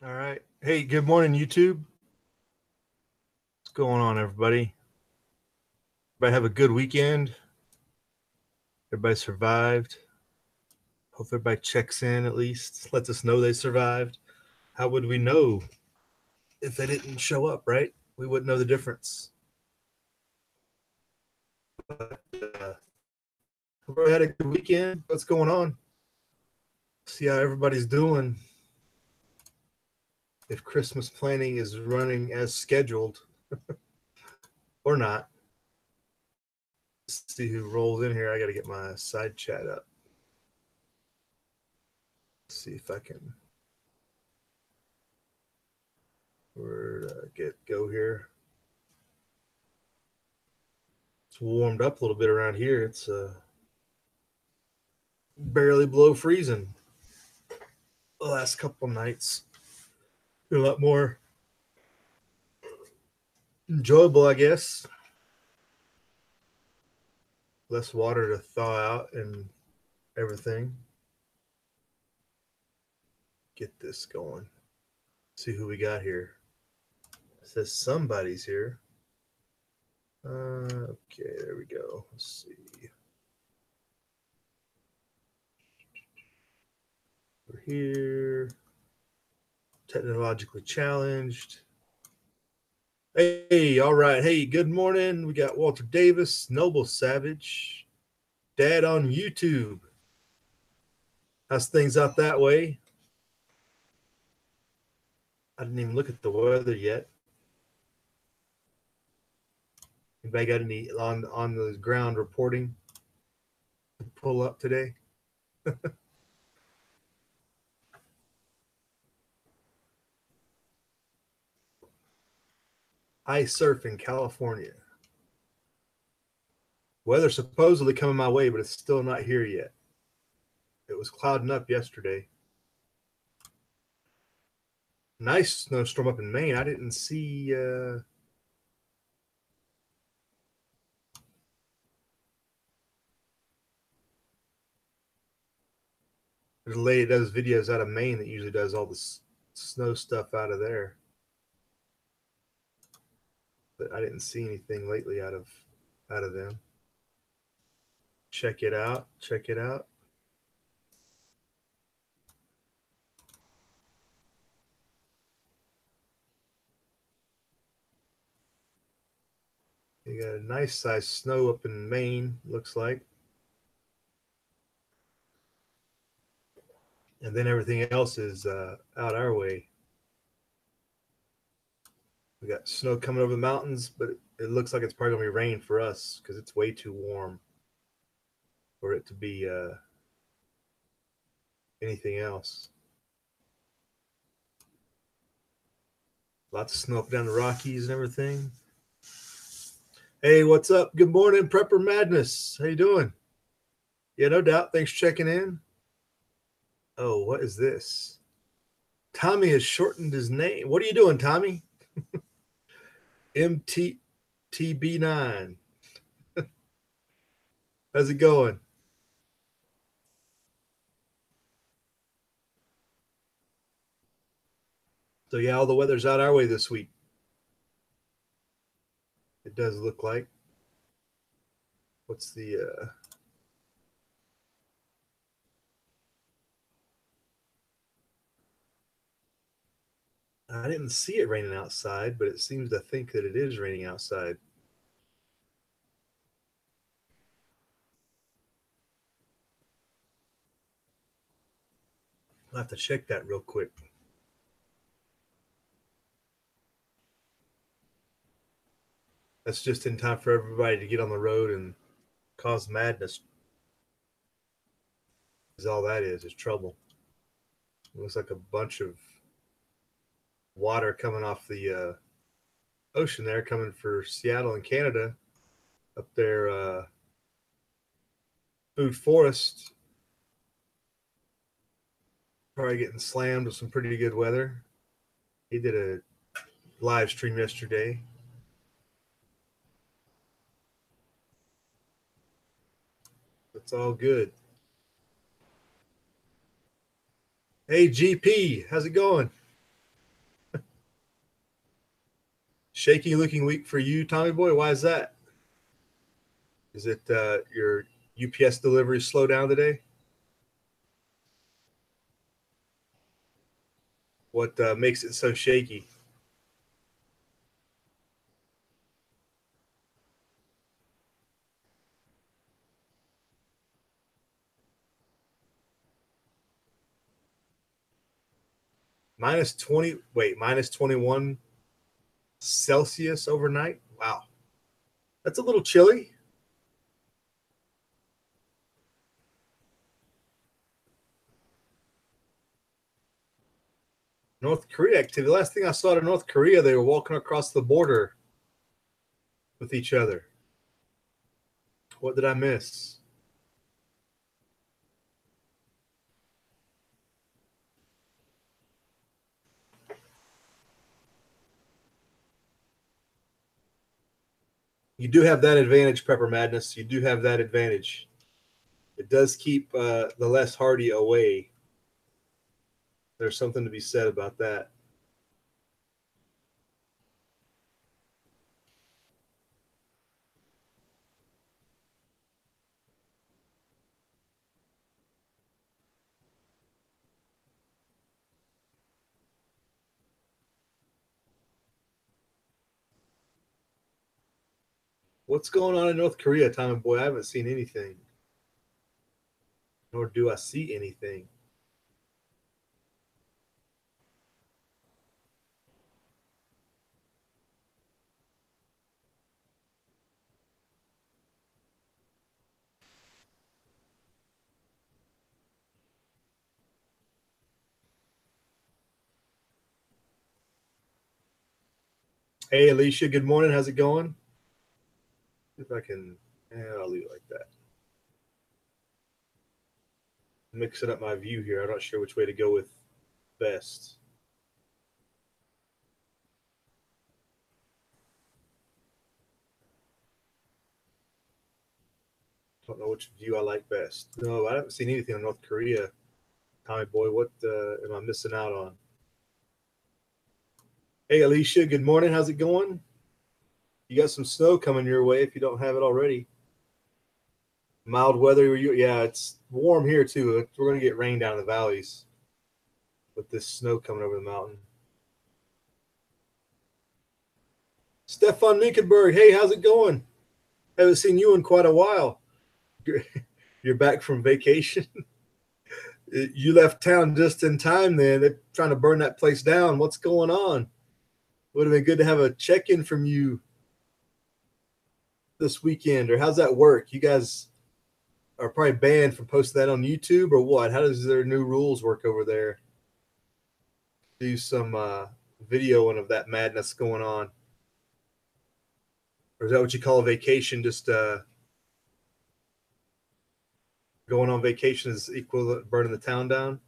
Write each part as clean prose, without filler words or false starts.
All right. Hey, good morning, YouTube. What's going on, everybody? Everybody have a good weekend. Everybody survived. Hope everybody checks in at least, lets us know they survived. How would we know if they didn't show up, right? We wouldn't know the difference. But everybody had a good weekend. What's going on? See how everybody's doing. If Christmas planning is running as scheduled or not. Let's see who rolls in here. I got to get my side chat up. Let's see if I can. Where get go here? It's warmed up a little bit around here. It's barely below freezing the last couple nights. A lot more enjoyable, I guess. Less water to thaw out and everything. Get this going. See who we got here. It says somebody's here. Okay, there we go. Let's see. We're here. Technologically challenged. Hey, all right. Hey, good morning. We got Walter Davis, Noble Savage, Dad on YouTube. How's things out that way? I didn't even look at the weather yet. Anybody got any on the ground reporting to pull up today? Ice surf in California. Weather supposedly coming my way, but it's still not here yet. It was clouding up yesterday. Nice snowstorm up in Maine. I didn't see. There's a lady that does videos out of Maine that usually does all the snow stuff out of there. But I didn't see anything lately out of them. Check it out. Check it out. You got a nice size snow up in Maine, looks like. And then everything else is out our way. We got snow coming over the mountains, but it looks like it's probably going to be rain for us because it's way too warm for it to be anything else. Lots of snow up down the Rockies and everything. Hey, what's up? Good morning, Prepper Madness. How you doing? Yeah, no doubt. Thanks for checking in. Oh, what is this? Tommy has shortened his name. What are you doing, Tommy? MTTB9. How's it going? So yeah, all the weather's out our way this week. It does look like. What's the I didn't see it raining outside, but it seems to think that it is raining outside. I'll have to check that real quick. That's just in time for everybody to get on the road and cause madness. Is all that is trouble. It looks like a bunch of water coming off the ocean there, coming for Seattle and Canada up there. Food Forest probably getting slammed with some pretty good weather. He did a live stream yesterday. It's all good. Hey, GP, how's it going? Shaky looking week for you, Tommy Boy. Why is that? Is it your UPS delivery slow down today? What makes it so shaky? Minus 20, wait, minus 21 Celsius overnight? Wow. That's a little chilly. North Korea activity. The last thing I saw to North Korea, they were walking across the border with each other. What did I miss? You do have that advantage, Pepper Madness. You do have that advantage. It does keep the less hardy away. There's something to be said about that. What's going on in North Korea, Tommy Boy? I haven't seen anything, nor do I see anything. Hey, Alicia, good morning. How's it going? If I can, I'll leave it like that. Mixing up my view here. I'm not sure which way to go with best. Don't know which view I like best. No, I haven't seen anything on North Korea. Tommy Boy, what am I missing out on? Hey, Alicia, good morning. How's it going? You got some snow coming your way if you don't have it already. Mild weather. Yeah, it's warm here too. We're going to get rain down in the valleys with this snow coming over the mountain. Stefan Minkenberg, hey, how's it going? Haven't seen you in quite a while. You're back from vacation. You left town just in time then. They're trying to burn that place down. What's going on? Would have been good to have a check-in from you this weekend. Or how's that work? You guys are probably banned from posting that on YouTube or what? How does their new rules work over there? Do some videoing of that madness going on. Or is that what you call a vacation? Just going on vacation is equivalent to burning the town down?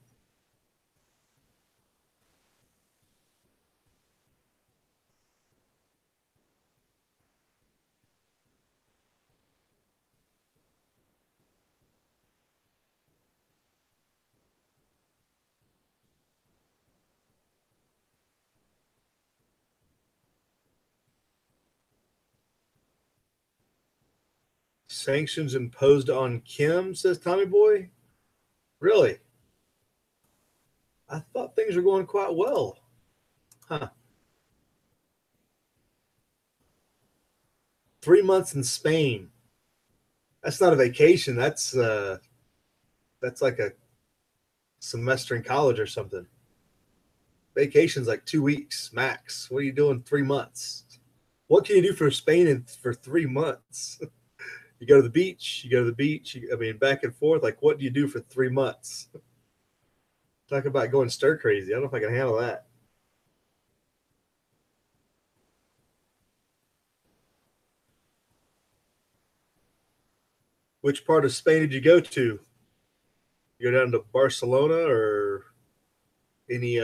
Sanctions imposed on Kim, says Tommy Boy. Really? I thought things were going quite well. Huh. 3 months in Spain. That's not a vacation. That's like a semester in college or something. Vacation's like 2 weeks max. What are you doing 3 months? What can you do for Spain for 3 months? You go to the beach. You go to the beach. I mean, back and forth. Like, what do you do for 3 months? Talk about going stir crazy. I don't know if I can handle that. Which part of Spain did you go to? You go down to Barcelona or any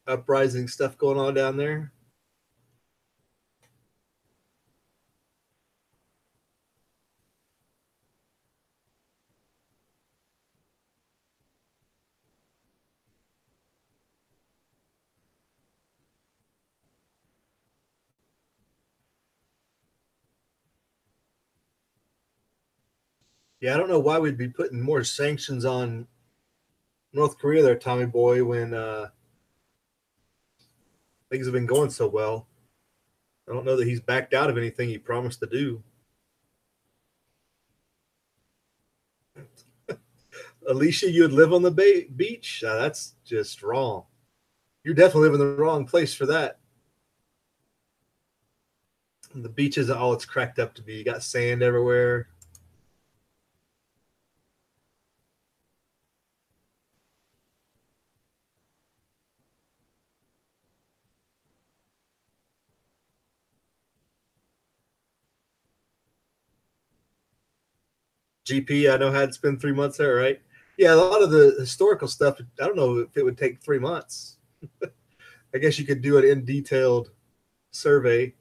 uprising stuff going on down there? Yeah, I don't know why we'd be putting more sanctions on North Korea there, Tommy Boy, when things have been going so well. I don't know that he's backed out of anything he promised to do. Alicia, you would live on the beach? That's just wrong. You're definitely living in the wrong place for that. The beach isn't all it's cracked up to be. You got sand everywhere. GP, I know had to spend 3 months there, right? Yeah, a lot of the historical stuff, I don't know if it would take 3 months. I guess you could do it in detailed survey.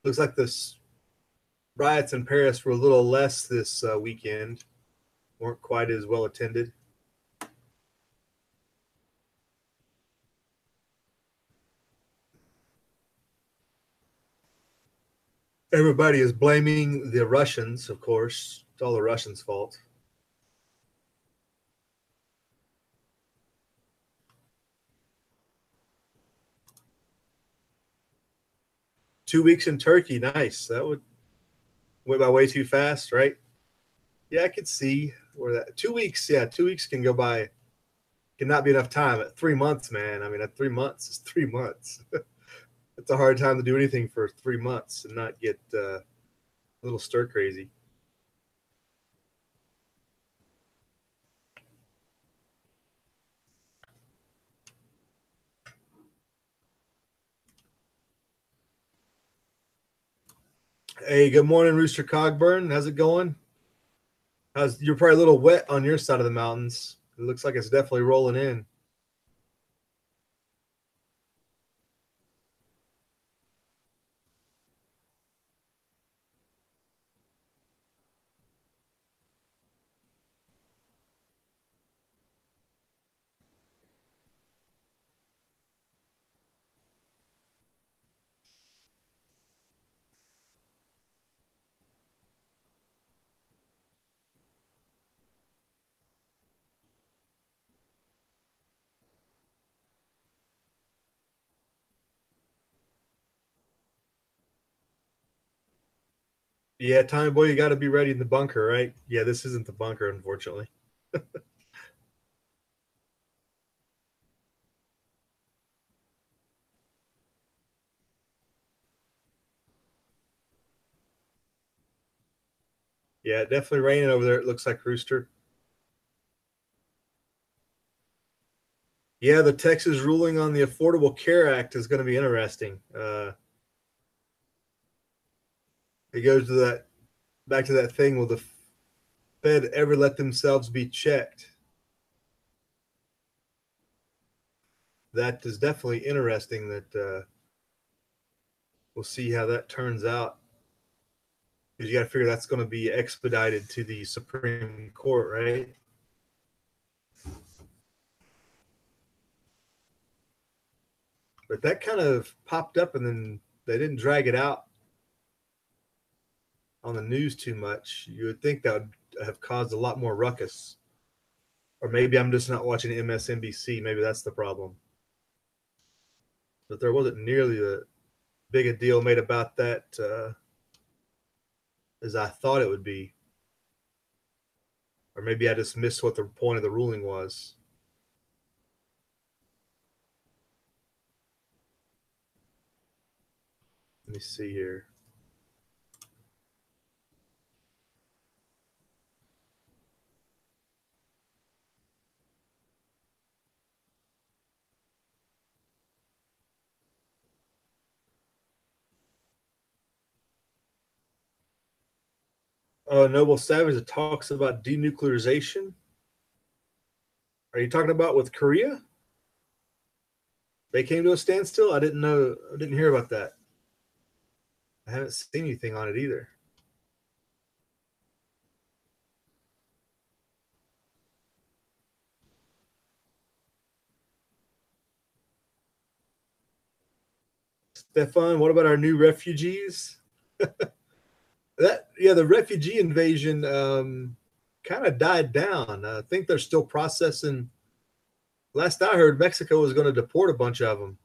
Looks like this riots in Paris were a little less this weekend, weren't quite as well attended. Everybody is blaming the Russians, of course. It's all the Russians' fault. 2 weeks in Turkey, nice. That would went by way too fast, right? Yeah, I could see where that 2 weeks. Yeah, 2 weeks can go by. Cannot be enough time. At 3 months, man. I mean, at 3 months is 3 months. It's a hard time to do anything for 3 months and not get a little stir crazy. Hey, good morning, Rooster Cogburn. How's it going? You're probably a little wet on your side of the mountains. It looks like it's definitely rolling in. Yeah, Tommy boy, you got to be ready in the bunker, right? Yeah, this isn't the bunker, unfortunately. Yeah, definitely raining over there. It looks like Rooster. Yeah, the Texas ruling on the Affordable Care Act is going to be interesting. It goes to that back to that thing. Will the Fed ever let themselves be checked? That is definitely interesting. That we'll see how that turns out. Because you got to figure that's going to be expedited to the Supreme Court, right? But that kind of popped up, and then they didn't drag it out on the news too much. You would think that would have caused a lot more ruckus. Or maybe I'm just not watching MSNBC. Maybe that's the problem. But there wasn't nearly a big a deal made about that as I thought it would be. Or maybe I just missed what the point of the ruling was. Let me see here. Noble Savage that talks about denuclearization. Are you talking about with Korea? They came to a standstill? I didn't know. I didn't hear about that. I haven't seen anything on it either. Stefan, what about our new refugees? The refugee invasion kind of died down. I think they're still processing. Last I heard, Mexico was going to deport a bunch of them,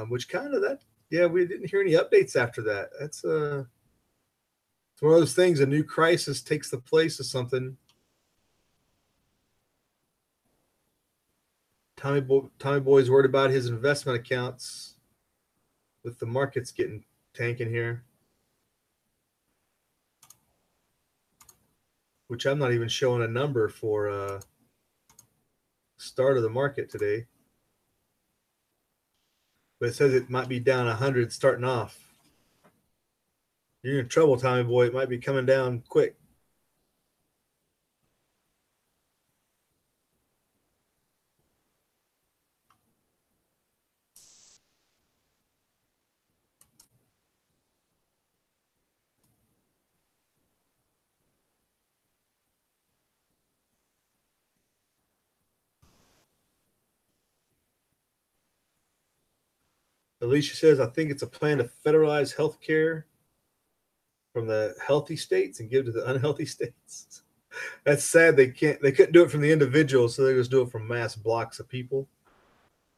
which kind of that. Yeah, we didn't hear any updates after that. That's it's one of those things. A new crisis takes the place of something. Tommy Boy's worried about his investment accounts with the markets getting tanking here, which I'm not even showing a number for start of the market today. But it says it might be down 100 starting off. You're in trouble, Tommy Boy. It might be coming down quick. Alicia says, I think it's a plan to federalize health care from the healthy states and give to the unhealthy states. That's sad. They couldn't do it from the individuals, so they just do it from mass blocks of people,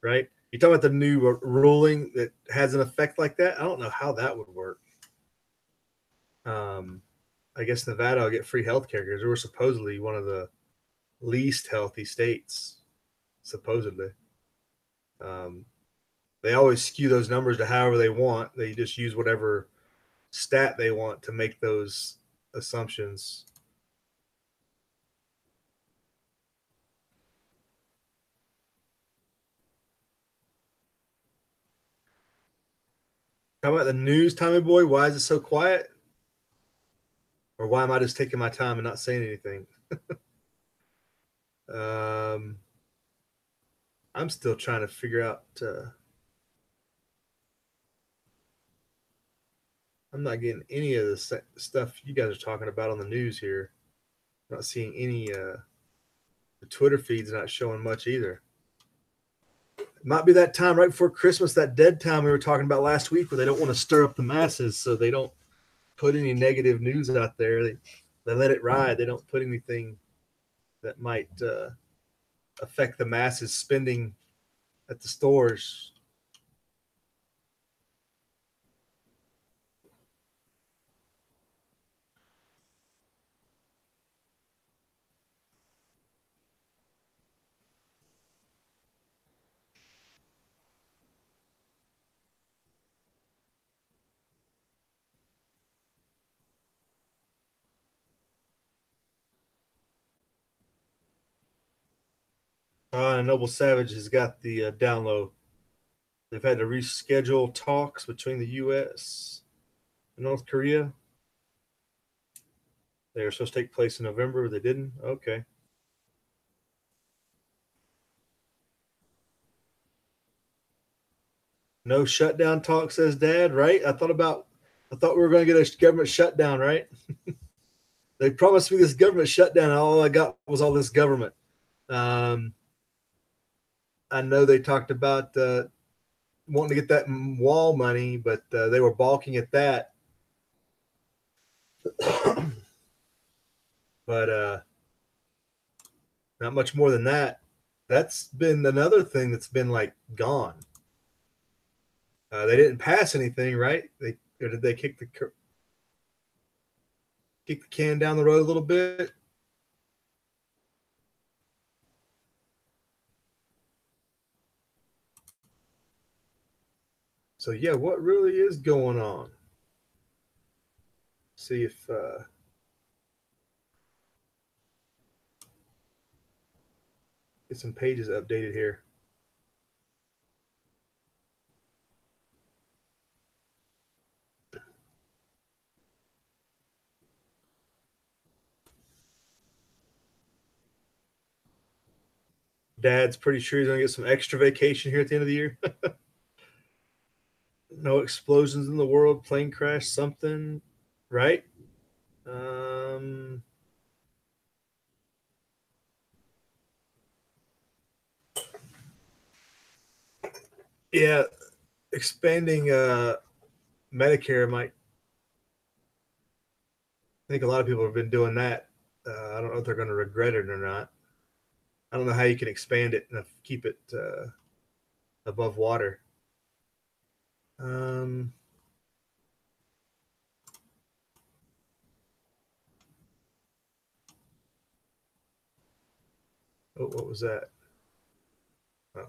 right? You talking about the new ruling that has an effect like that? I don't know how that would work. I guess Nevada will get free health care because we're supposedly one of the least healthy states, supposedly. They always skew those numbers to however they want. They just use whatever stat they want to make those assumptions. How about the news, Tommy Boy? Why is it so quiet? Or why am I just taking my time and not saying anything? I'm still trying to figure out. I'm not getting any of the stuff you guys are talking about on the news here. I'm not seeing any. The Twitter feed's not showing much either. It might be that time right before Christmas, that dead time we were talking about last week, where they don't want to stir up the masses, so they don't put any negative news out there. They let it ride. They don't put anything that might affect the masses spending at the stores. Noble Savage has got the download. They've had to reschedule talks between the U.S. and North Korea. They were supposed to take place in November. They didn't. Okay. No shutdown talk, says Dad. Right? I thought we were going to get a government shutdown. Right? They promised me this government shutdown. And all I got was all this government. I know they talked about wanting to get that wall money, but they were balking at that. But not much more than that. That's been another thing that's been like gone. They didn't pass anything, right? Or did they kick the can down the road a little bit? So yeah, what really is going on? See if get some pages updated here. Dad's pretty sure he's gonna get some extra vacation here at the end of the year. No explosions in the world, plane crash, something, right? Um, yeah, expanding Medicare might. I think a lot of people have been doing that. I don't know if they're going to regret it or not. I don't know how you can expand it and keep it above water. Um, what was that? Oh.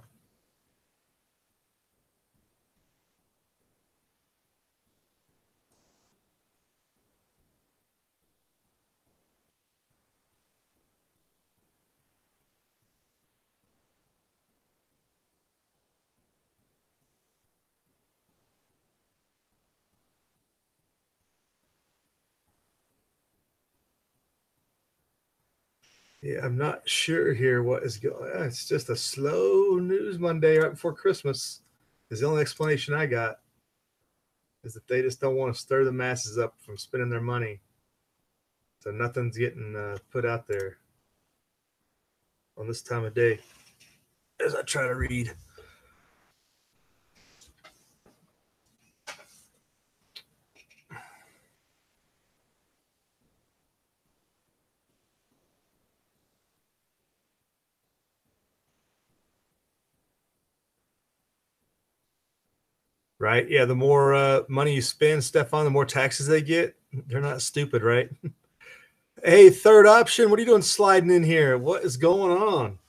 Yeah, I'm not sure here what is going on. It's just a slow news Monday right before Christmas. Is the only explanation I got is that they just don't want to stir the masses up from spending their money. So nothing's getting put out there on this time of day as I try to read. Right? Yeah, the more money you spend, Stefan, the more taxes they get. They're not stupid, right? Hey, third option, what are you doing sliding in here? What is going on?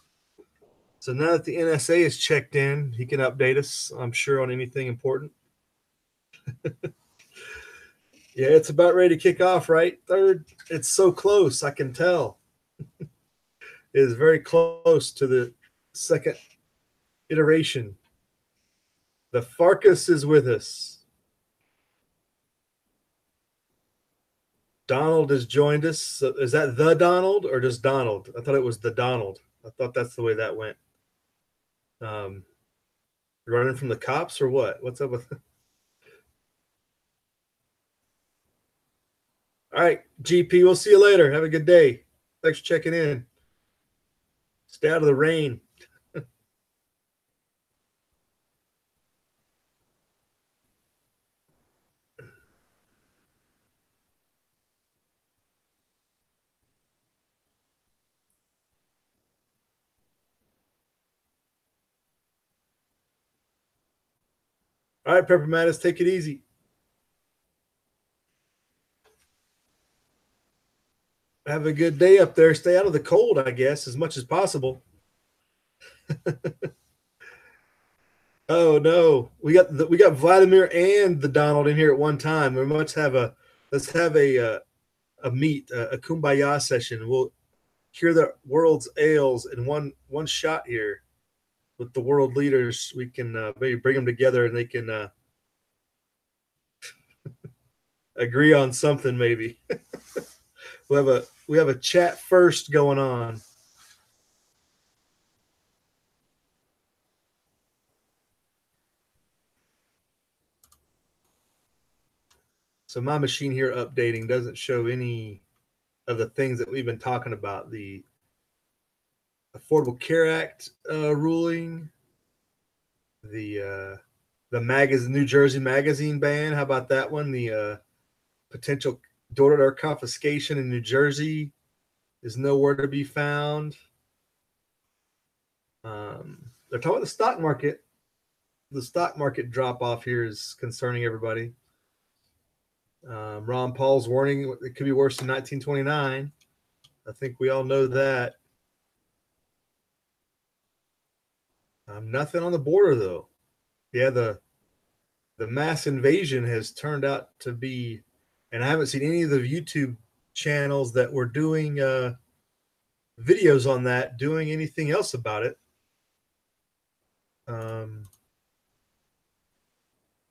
So now that the NSA is checked in, he can update us, I'm sure, on anything important. Yeah, it's about ready to kick off, right? Third, it's so close, I can tell. It is very close to the second iteration. The Farkas is with us. Donald has joined us. So is that the Donald or just Donald? I thought it was the Donald. I thought that's the way that went. Um, Running from the cops or what? What's up with? All right, GP. We'll see you later. Have a good day. Thanks for checking in. Stay out of the rain. All right, Pepper Mattis, take it easy. Have a good day up there. Stay out of the cold, I guess, as much as possible. Oh no, we got Vladimir and the Donald in here at one time. We must have a let's have a meet a kumbaya session. We'll cure the world's ails in one shot here with the world leaders. We can maybe bring them together and they can agree on something. Maybe we have a chat first going on. So my machine here updating doesn't show any of the things that we've been talking about. The Affordable Care Act ruling, the magazine, New Jersey magazine ban. How about that one? The potential door-to-door confiscation in New Jersey is nowhere to be found. They're talking about the stock market. The stock market drop off here is concerning everybody. Ron Paul's warning it could be worse than 1929. I think we all know that. Nothing on the border though. Yeah, the mass invasion has turned out to be, and I haven't seen any of the YouTube channels that were doing videos on that doing anything else about it. So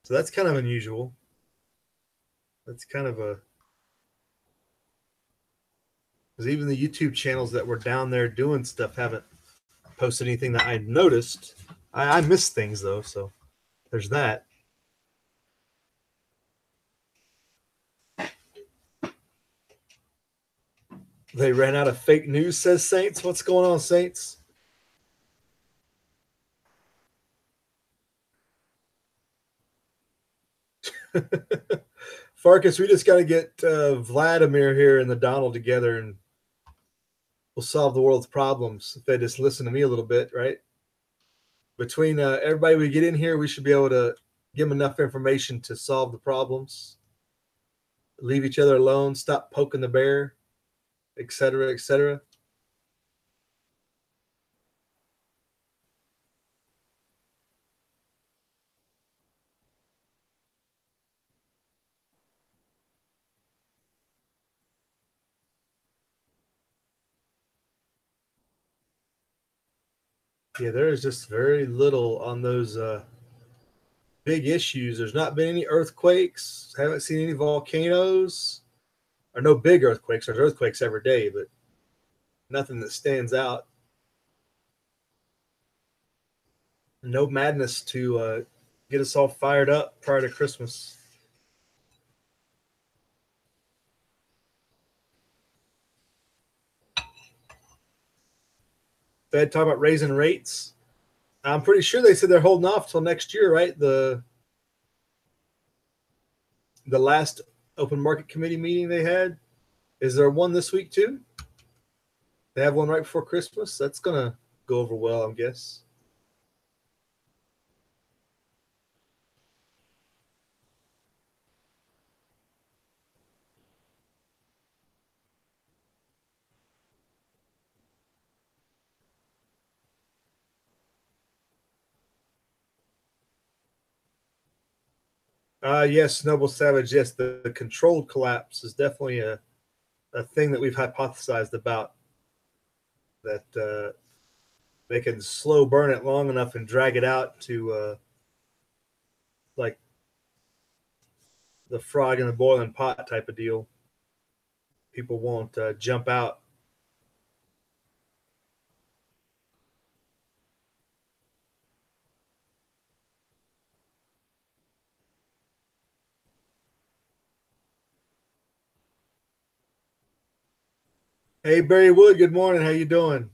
that's kind of unusual. That's kind of a because even the YouTube channels that were down there doing stuff haven't posted anything that I noticed. I miss things though, so there's that. They ran out of fake news, says Saints. What's going on, Saints? Farkas, we just got to get Vladimir here and the Donald together, and we'll solve the world's problems if they just listen to me a little bit, right? Between everybody we get in here, we should be able to give them enough information to solve the problems, leave each other alone, stop poking the bear, et cetera, et cetera. Yeah, there is just very little on those big issues. There's not been any earthquakes. Haven't seen any volcanoes, or no big earthquakes. There's earthquakes every day, but nothing that stands out. No madness to get us all fired up prior to Christmas. Fed talking about raising rates. I'm pretty sure they said they're holding off till next year, right? The last open market committee meeting they had. Is there one this week too? They have one right before Christmas. That's gonna go over well, I guess. Yes, Noble Savage. Yes, the controlled collapse is definitely a thing that we've hypothesized about. That they can slow burn it long enough and drag it out to like the frog in the boiling pot type of deal. People won't jump out. Hey Barry Wood, good morning. How you doing?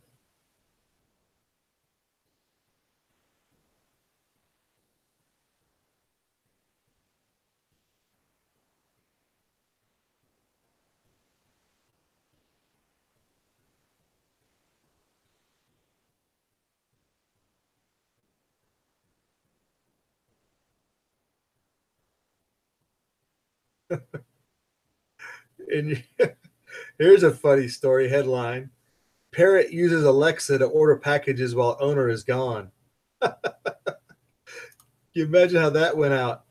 And here's a funny story headline: Parrot uses Alexa to order packages while owner is gone. Can you imagine how that went out?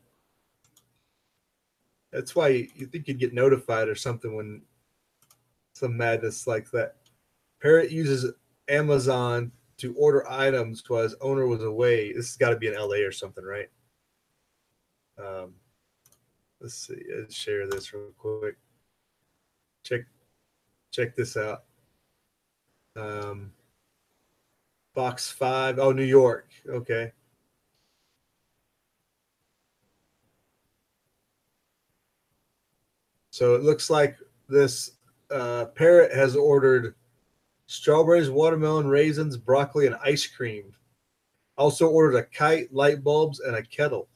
That's why you think you'd get notified or something when some madness like that. Parrot uses Amazon to order items while his owner was away. This has got to be in LA or something, right? Um, let's see. Let's share this real quick. Check check this out. Um, Box 5. Oh, New York. Okay. So it looks like this parrot has ordered strawberries, watermelon, raisins, broccoli, and ice cream. Also ordered a kite, light bulbs, and a kettle.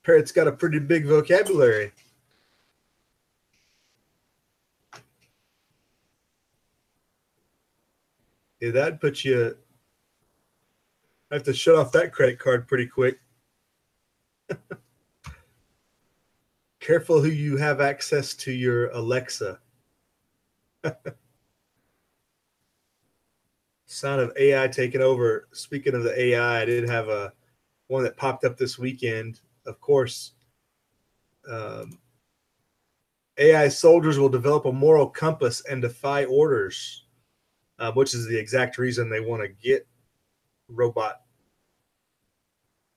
Parrot's got a pretty big vocabulary. Yeah, that puts you. I have to shut off that credit card pretty quick. Careful who you have access to your Alexa. Sound of AI taking over. Speaking of the AI, I did have a one that popped up this weekend. Of course, um, AI soldiers will develop a moral compass and defy orders, which is the exact reason they want to get robot.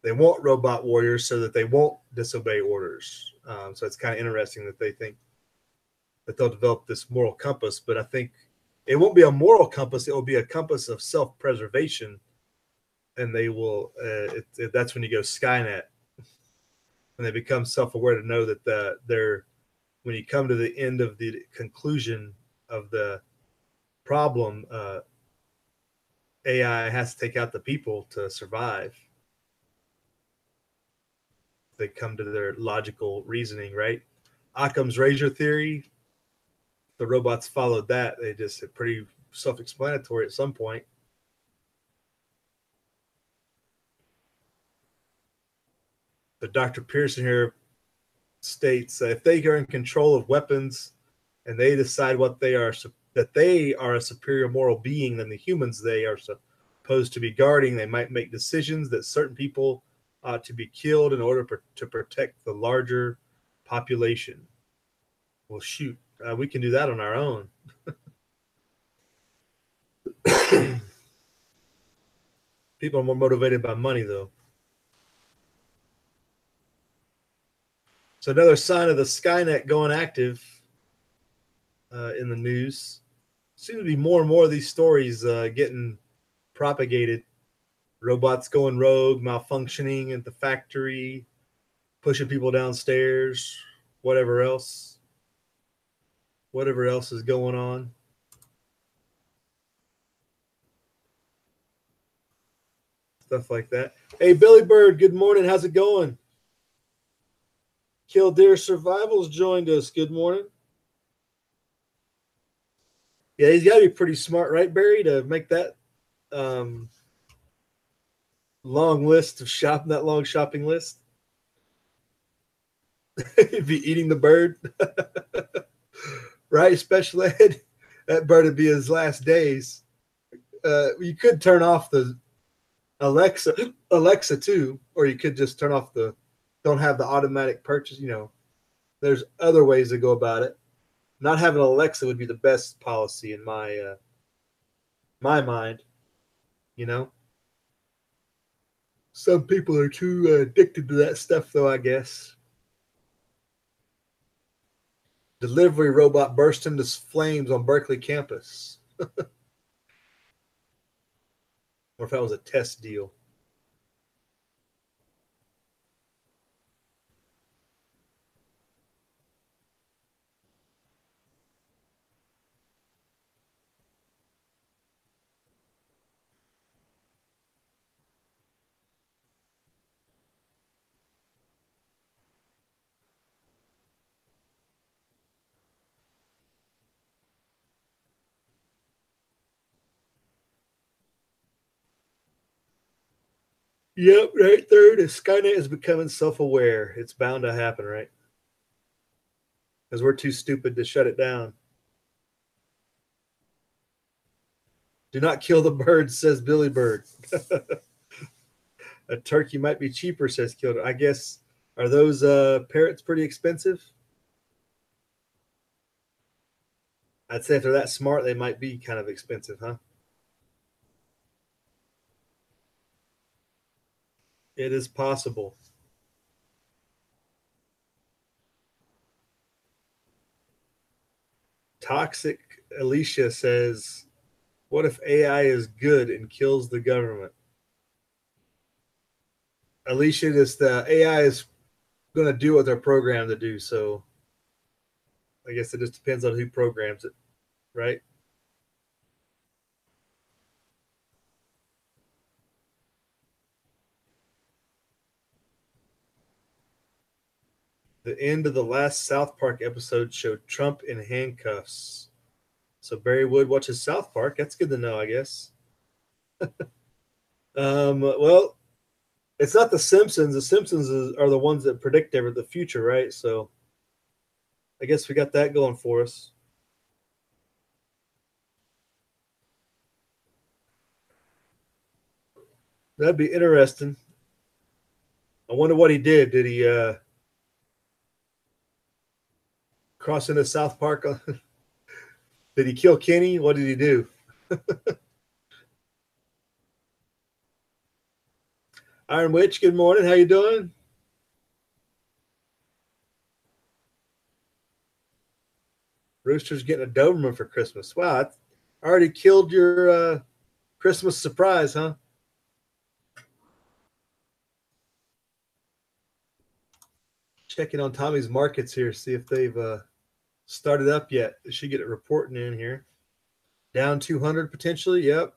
They want robot warriors so that they won't disobey orders. So it's kind of interesting that they think that they'll develop this moral compass, but I think it won't be a moral compass. It will be a compass of self-preservation, and they will. That's when you go Skynet, when they become self-aware to know that they're when you come to the end of the conclusion of the problem, AI has to take out the people to survive. they come to their logical reasoning, right? Occam's razor theory, the robots followed that. They just pretty self-explanatory at some point. But Dr. Pearson here states if they are in control of weapons and they decide what they are, that they are a superior moral being than the humans they are supposed to be guarding, they might make decisions that certain people ought to be killed in order to protect the larger population. Well, shoot, we can do that on our own. People are more motivated by money, though. So another sign of the Skynet going active in the news. Seems to be more and more of these stories getting propagated. Robots going rogue, malfunctioning at the factory, pushing people downstairs, whatever else is going on. Stuff like that. Hey, Billy Bird, good morning. How's it going? Killdeer Survival's joined us. Good morning. Yeah, he's got to be pretty smart, right, Barry, to make that long list of shopping, that long shopping list. He'd be eating the bird, right? Special ed. That bird would be his last days. You could turn off the Alexa too, or you could just turn off don't have the automatic purchase. You know, there's other ways to go about it. Not having Alexa would be the best policy in my mind. You know, some people are too addicted to that stuff, though, I guess. Delivery robot burst into flames on Berkeley campus. Or if that was a test deal. Yep, right there. The Skynet is becoming self-aware. It's bound to happen, right? Because we're too stupid to shut it down. Do not kill the birds, says Billy Bird. A turkey might be cheaper, says Kilder. I guess, are those parrots pretty expensive? I'd say if they're that smart, they might be kind of expensive, huh? It is possible. Toxic Alicia says, what if AI is good and kills the government? Alicia, the AI is going to do what they're programmed to do. So I guess it just depends on who programs it, right? The end of the last South Park episode showed Trump in handcuffs. So Barry Wood watches South Park. That's good to know, I guess. Well, it's not the Simpsons. The Simpsons are the ones that predict the future, right? So I guess we got that going for us. That'd be interesting. I wonder what he did. Did he cross into South Park? Did he kill Kenny? What did he do? Iron Witch, good morning. How you doing? Rooster's getting a Doberman for Christmas. Wow, I already killed your Christmas surprise, huh? Checking on Tommy's markets here, see if they've started up yet. They should get it reporting in here. Down 200 potentially. Yep.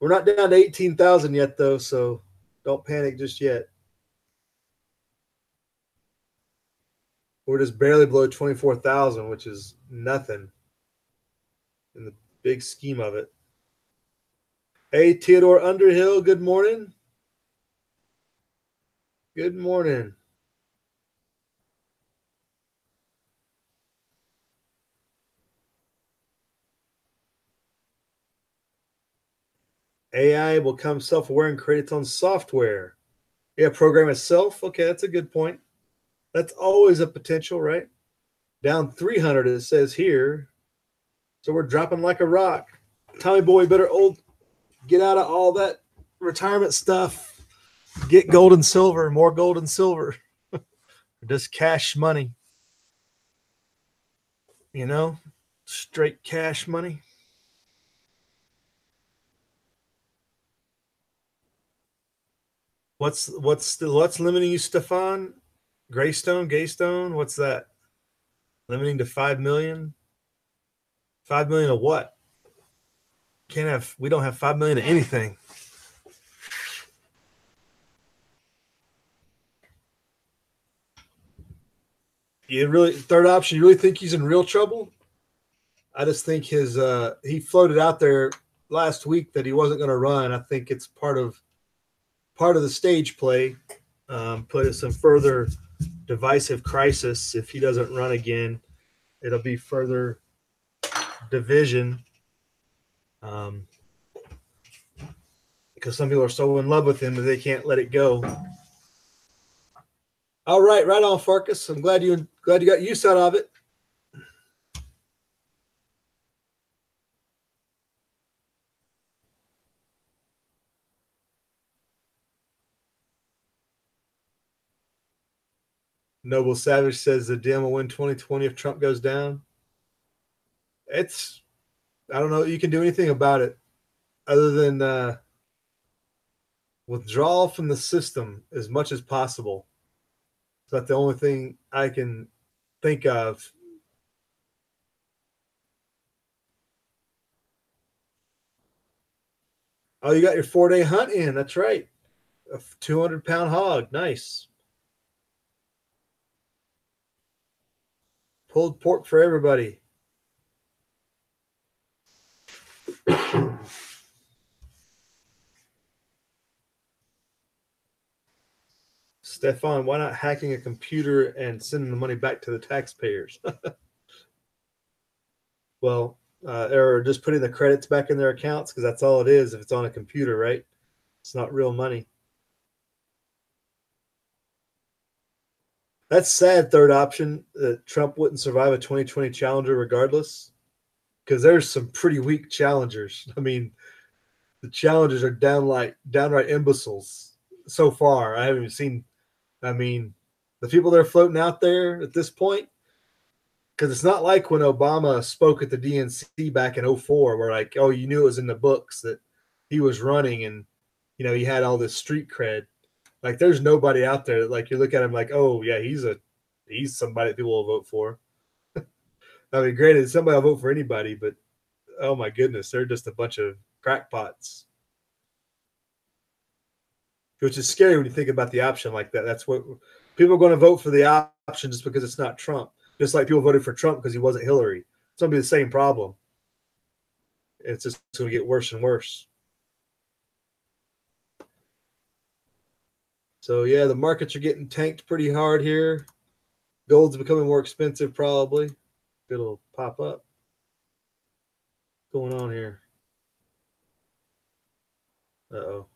We're not down to 18,000 yet, though, so don't panic just yet. We're just barely below 24,000, which is nothing in the big scheme of it. Hey, Theodore Underhill, good morning. Good morning. AI will become self-aware and create its own software. Yeah, program itself. Okay, that's a good point. That's always a potential, right? Down 300, it says here. So we're dropping like a rock. Tommy boy, better get out of all that retirement stuff. Get gold and silver, more gold and silver. Just cash money. You know, straight cash money. What's limiting you, Stefan? Gaystone? What's that? Limiting to 5 million? 5 million of what? We don't have 5 million of anything. Third option, you really think he's in real trouble? I just think he floated out there last week that he wasn't going to run. I think it's part of the stage play, put us in further divisive crisis. If he doesn't run again, it'll be further division. Because some people are so in love with him that they can't let it go. All right, right on, Farkas. I'm glad you got use out of it. Noble Savage says the DM will win 2020 if Trump goes down. I don't know. You can do anything about it other than withdraw from the system as much as possible. That's the only thing I can think of. Oh, you got your 4-day hunt in. That's right. A 200-pound hog. Nice. Pulled pork for everybody. Stefan, why not hacking a computer and sending the money back to the taxpayers? Well, or just putting the credits back in their accounts, because that's all it is if it's on a computer, right? It's not real money. That's sad, third option, that Trump wouldn't survive a 2020 challenger regardless, because there's some pretty weak challengers. I mean, the challengers are downright imbeciles so far. I haven't even seen, I mean, the people that are floating out there at this point, because it's not like when Obama spoke at the DNC back in 04, where like, oh, you knew it was in the books that he was running and, he had all this street cred. Like, there's nobody out there that, like, you look at him like, oh yeah, he's somebody that people will vote for. I mean, granted, somebody will vote for anybody, but oh my goodness, they're just a bunch of crackpots. Which is scary when you think about the option like that. That's what people are going to vote for, the option, just because it's not Trump. Just like people voted for Trump because he wasn't Hillary. It's going to be the same problem. It's just going to get worse and worse. So yeah, the markets are getting tanked pretty hard here. Gold's becoming more expensive, probably. It'll pop up. What's going on here? Uh-oh.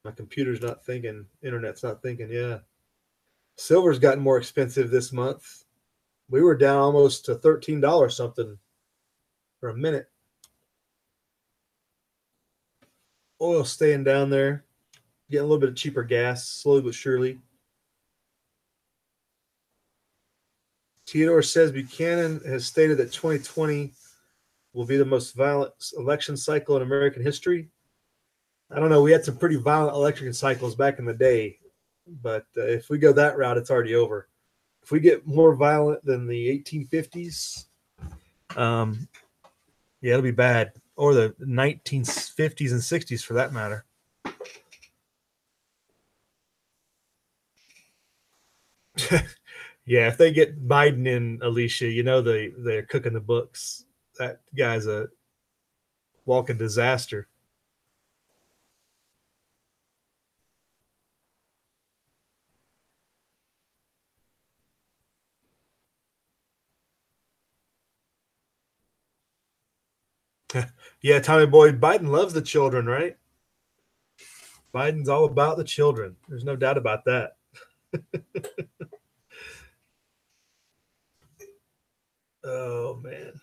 My computer's not thinking. Internet's not thinking. Yeah. Silver's gotten more expensive this month. We were down almost to $13 something for a minute. Oil staying down there. Getting a little bit of cheaper gas, slowly but surely. Theodore says Buchanan has stated that 2020 will be the most violent election cycle in American history. I don't know. We had some pretty violent election cycles back in the day, but if we go that route, it's already over. If we get more violent than the 1850s, yeah, it'll be bad. Or the 1950s and 60s, for that matter. Yeah, if they get Biden in, Alicia, they're cooking the books. That guy's a walking disaster. Yeah, Tommy Boy, Biden loves the children, right? Biden's all about the children. There's no doubt about that. Oh man.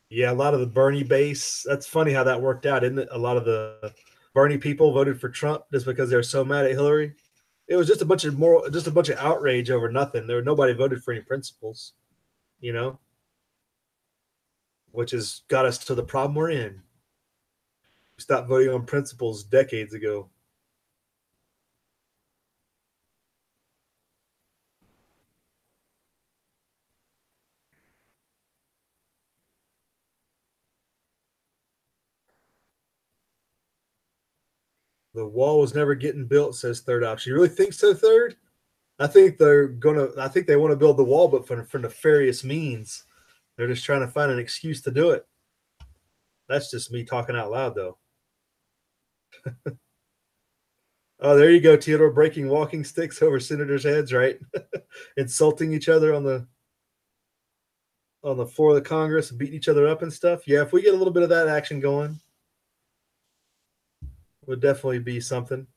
Yeah, a lot of the Bernie base. That's funny how that worked out, isn't it? A lot of the Bernie people voted for Trump just because they're so mad at Hillary. It was just a bunch of outrage over nothing. Nobody voted for any principles, you know, which has got us to the problem we're in. We stopped voting on principles decades ago. The wall was never getting built, says Third Option. You really think so, Third? I think they want to build the wall, but for nefarious means. They're just trying to find an excuse to do it. That's just me talking out loud, though. Oh, there you go, Theodore, breaking walking sticks over senators' heads, right? Insulting each other on the floor of the Congress, beating each other up and stuff. Yeah, if we get a little bit of that action going, would definitely be something.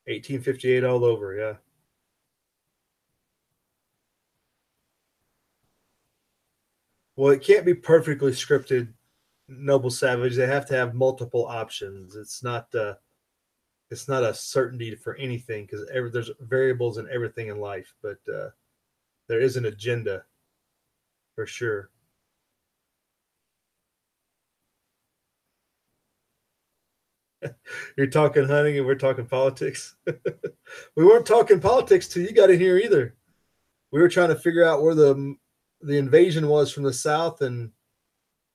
1858 all over, yeah. Well, it can't be perfectly scripted, Noble Savage. They have to have multiple options. It's not a certainty for anything because there's variables in everything in life, but there is an agenda for sure. You're talking hunting and we're talking politics. We weren't talking politics till you got in here either. We were trying to figure out where the invasion was from the south and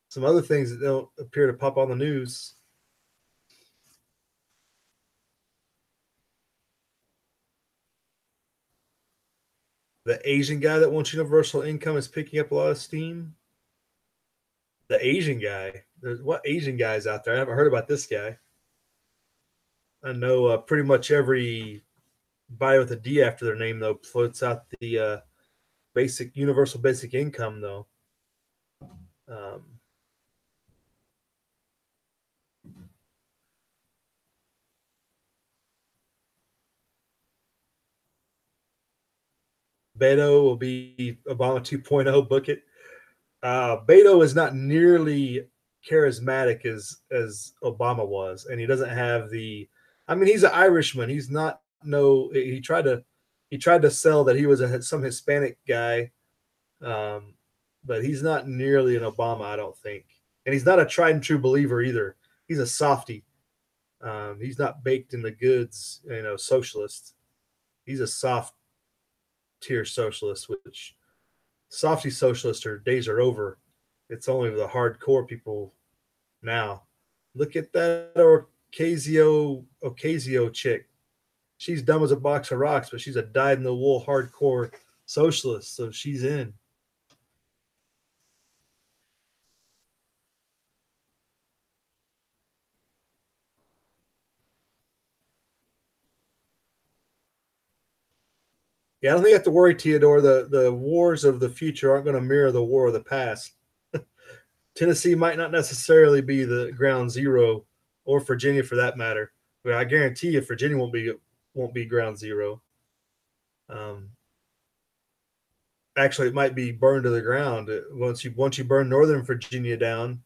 some other things that don't appear to pop on the news. The Asian guy that wants universal income is picking up a lot of steam. The Asian guy. What Asian guys out there? I haven't heard about this guy. I know pretty much every body with a D after their name though floats out the basic universal basic income though. Um, Beto will be Obama 2.0. Book it. Beto is not nearly charismatic as Obama was, and he doesn't have the. I mean, he's an Irishman. He's not no. He tried to sell that he was some Hispanic guy, um, but he's not nearly an Obama. I don't think, and he's not a tried and true believer either. He's a softy. He's not baked in the goods, socialist. He's a soft tier socialist, which softy socialist days are over. It's only the hardcore people now. Look at that Ocasio chick. She's dumb as a box of rocks, but she's a dyed in the wool hardcore socialist, so she's in. Yeah, I don't think you have to worry, Theodore. The wars of the future aren't going to mirror the war of the past. Tennessee might not necessarily be the ground zero, or Virginia for that matter. But I guarantee you, Virginia won't be ground zero. Um, Actually, it might be burned to the ground once you burn Northern Virginia down,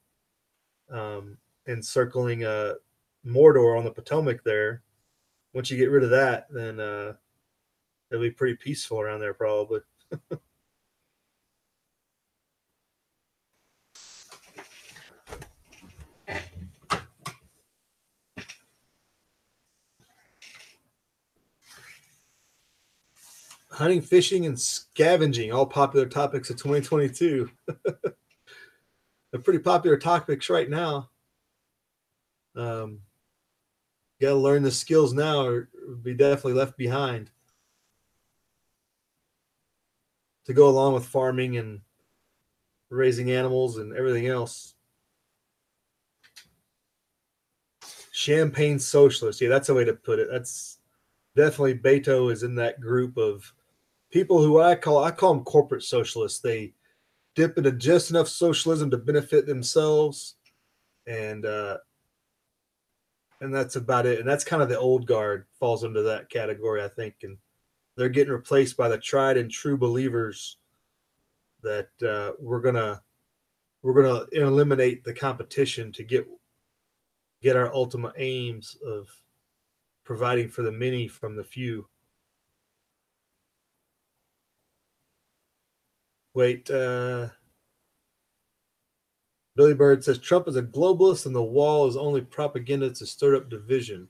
encircling Mordor on the Potomac. There, once you get rid of that, then it'll be pretty peaceful around there, probably. Hunting, fishing, and scavenging, all popular topics of 2022. They're pretty popular topics right now. got to learn the skills now, or be definitely left behind to go along with farming and raising animals and everything else. Champagne socialist. Yeah, that's a way to put it. That's definitely Beto is in that group of people who I call them corporate socialists. They dip into just enough socialism to benefit themselves, and that's about it. And that's kind of the old guard falls into that category, I think. And they're getting replaced by the tried and true believers that we're gonna eliminate the competition to get our ultimate aims of providing for the many from the few. Wait, Billy Bird says Trump is a globalist and the wall is only propaganda to stir up division.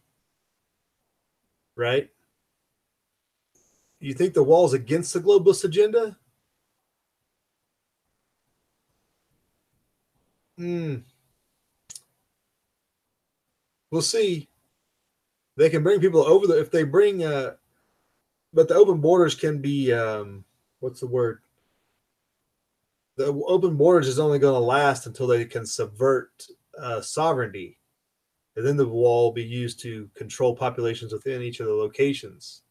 Right? You think the wall is against the globalist agenda? Hmm. We'll see. They can bring people over if they bring, but the open borders can be, what's the word? The open borders is only going to last until they can subvert sovereignty. And then the wall will be used to control populations within each of the locations.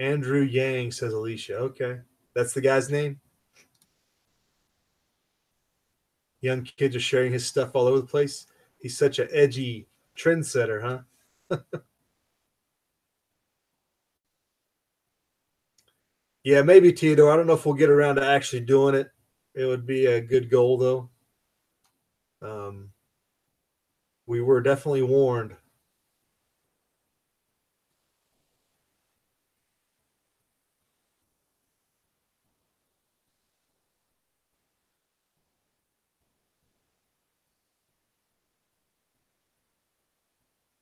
Andrew Yang, says Alicia. Okay. That's the guy's name? Young kids are sharing his stuff all over the place. He's such an edgy trendsetter, huh? Yeah, maybe Theodore. I don't know if we'll get around to actually doing it. It would be a good goal, though. Um, we were definitely warned.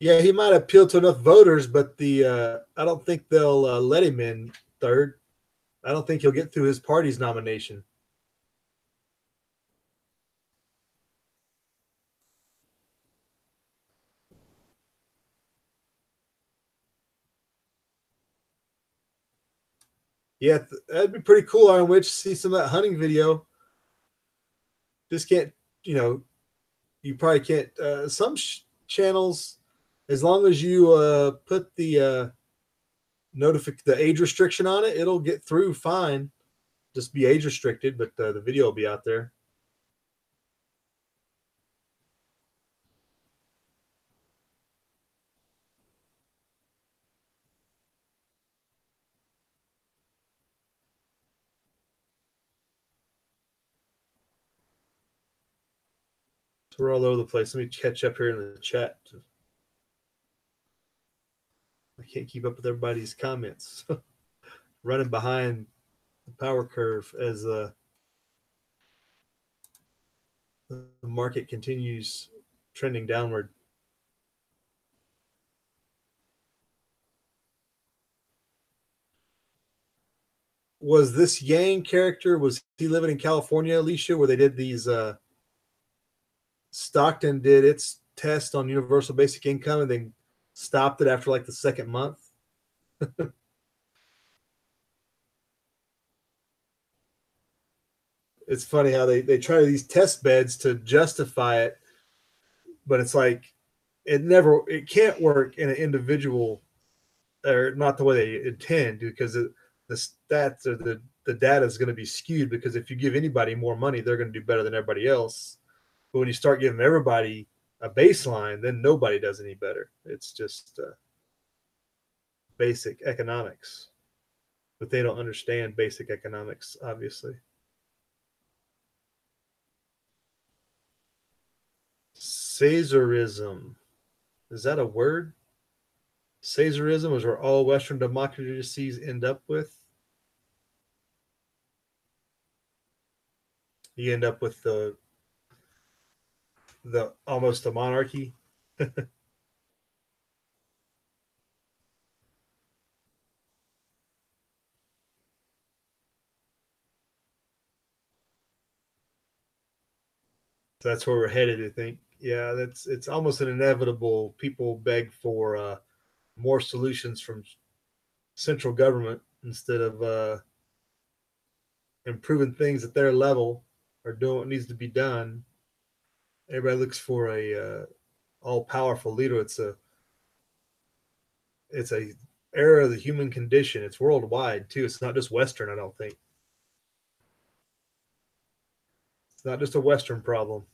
Yeah, he might appeal to enough voters, but I don't think they'll let him in third. I don't think he'll get through his party's nomination. Yeah, that'd be pretty cool. On which see some of that hunting video. Just can't, you know, you probably can't. Some channels, as long as you put the the age restriction on it, it'll get through fine. Just be age restricted, but the video will be out there. So we're all over the place. Let me catch up here in the chat. I can't keep up with everybody's comments. Running behind the power curve as the market continues trending downward. Was this Yang character, was he living in California, Alicia, where they did these Stockton did its test on universal basic income and then stopped it after like the second month? It's funny how they try these test beds to justify it, but it's like it can't work in an individual, or not the way they intend, because the stats or the data is going to be skewed, because if you give anybody more money, they're going to do better than everybody else. But when you start giving everybody a baseline, then nobody does any better. It's just basic economics, but they don't understand basic economics, obviously. Caesarism, is that a word? Caesarism is where all Western democracies end up with. You end up with the almost a monarchy. So that's where we're headed, I think. Yeah, it's almost an inevitable. People beg for more solutions from central government instead of improving things at their level or doing what needs to be done. Everybody looks for a all powerful leader. It's a era of the human condition. It's worldwide too. It's not just Western. I don't think it's not just a Western problem.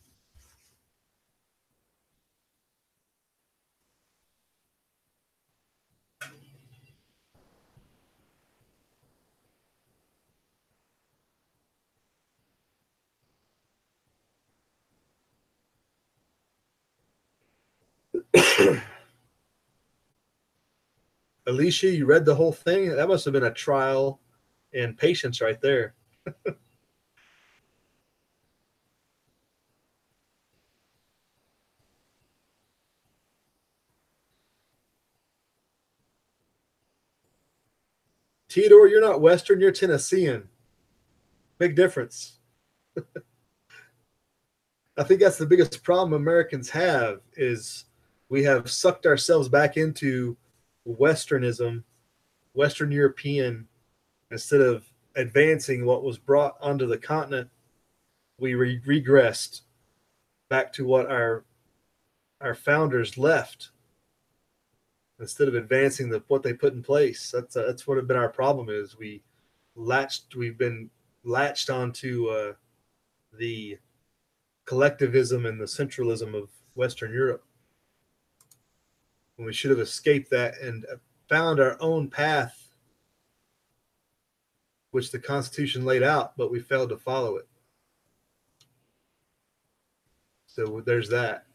Alicia, you read the whole thing? That must have been a trial in patience right there. Theodore, you're not Western, you're Tennessean. Big difference. I think that's the biggest problem Americans have is we have sucked ourselves back into Westernism, Western European, instead of advancing what was brought onto the continent. We regressed back to what our founders left instead of advancing what they put in place. That's what have been our problem is we've been latched onto the collectivism and the centralism of Western Europe when we should have escaped that and found our own path, which the Constitution laid out, but we failed to follow it. So there's that.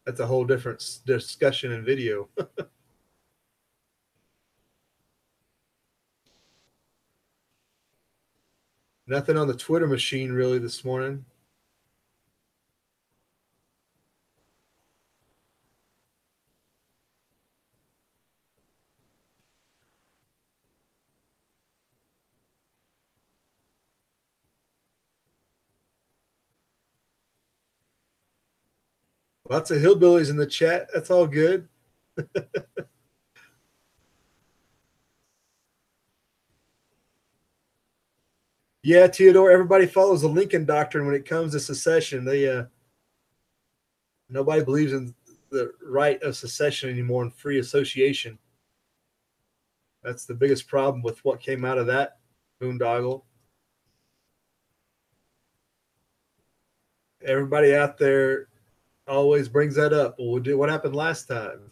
That's a whole different discussion and video. Nothing on the Twitter machine really this morning. Lots of hillbillies in the chat. That's all good. Yeah, Theodore, everybody follows the Lincoln Doctrine when it comes to secession. Nobody believes in the right of secession anymore and free association. That's the biggest problem with what came out of that boondoggle. Everybody out there always brings that up. Well, what happened last time?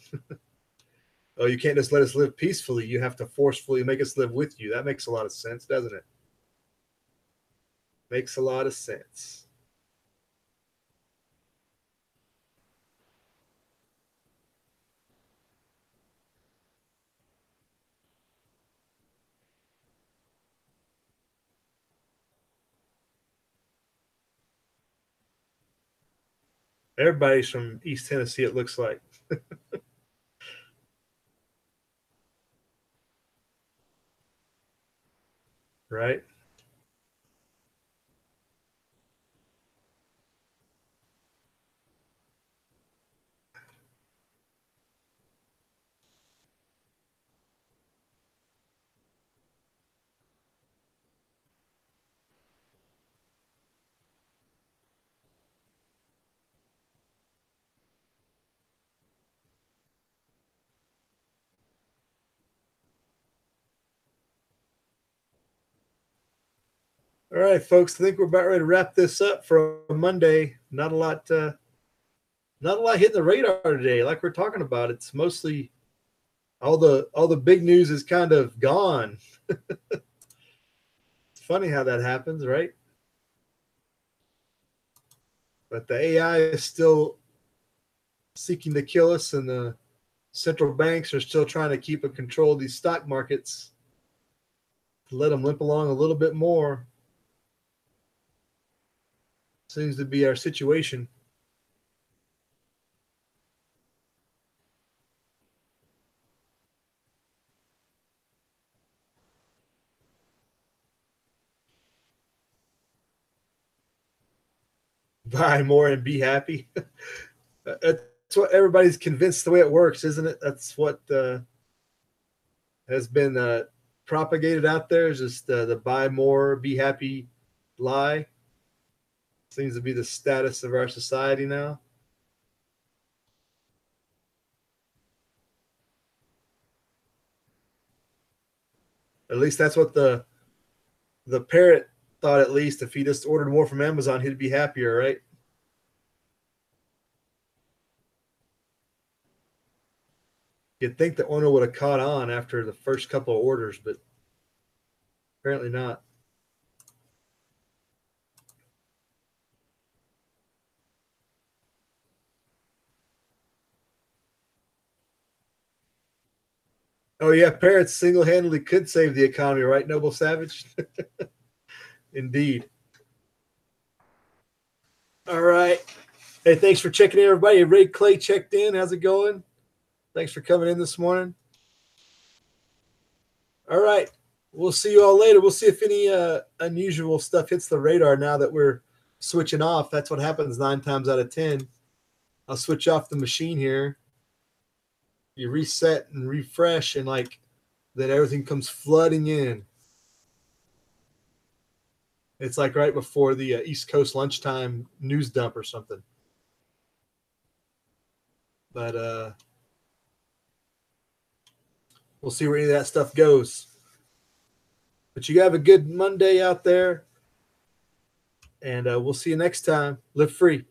Oh, you can't just let us live peacefully. You have to forcefully make us live with you. That makes a lot of sense, doesn't it? Makes a lot of sense. Everybody's from East Tennessee, it looks like. Right? All right, folks. I think we're about ready to wrap this up for a Monday. Not a lot hitting the radar today. Like we're talking about, it's mostly all the big news is kind of gone. It's funny how that happens, right? But the AI is still seeking to kill us, and the central banks are still trying to keep a control of these stock markets to let them limp along a little bit more. Seems to be our situation. buy more and be happy. That's what everybody's convinced the way it works, isn't it? That's what has been propagated out there, is just the buy more, be happy lie. Seems to be the status of our society now. At least that's what the parrot thought. At least if he just ordered more from Amazon, he'd be happier, right? You'd think the owner would have caught on after the first couple of orders, but apparently not. Oh yeah, parrots single-handedly could save the economy, right, Noble Savage? Indeed. All right. Hey, thanks for checking in, everybody. Ray Clay checked in. How's it going? Thanks for coming in this morning. All right. We'll see you all later. We'll see if any unusual stuff hits the radar now that we're switching off. That's what happens 9 times out of 10. I'll switch off the machine here. You reset and refresh, and like then everything comes flooding in. It's like right before the East Coast lunchtime news dump or something. But we'll see where any of that stuff goes. But you have a good Monday out there, and we'll see you next time. Live free.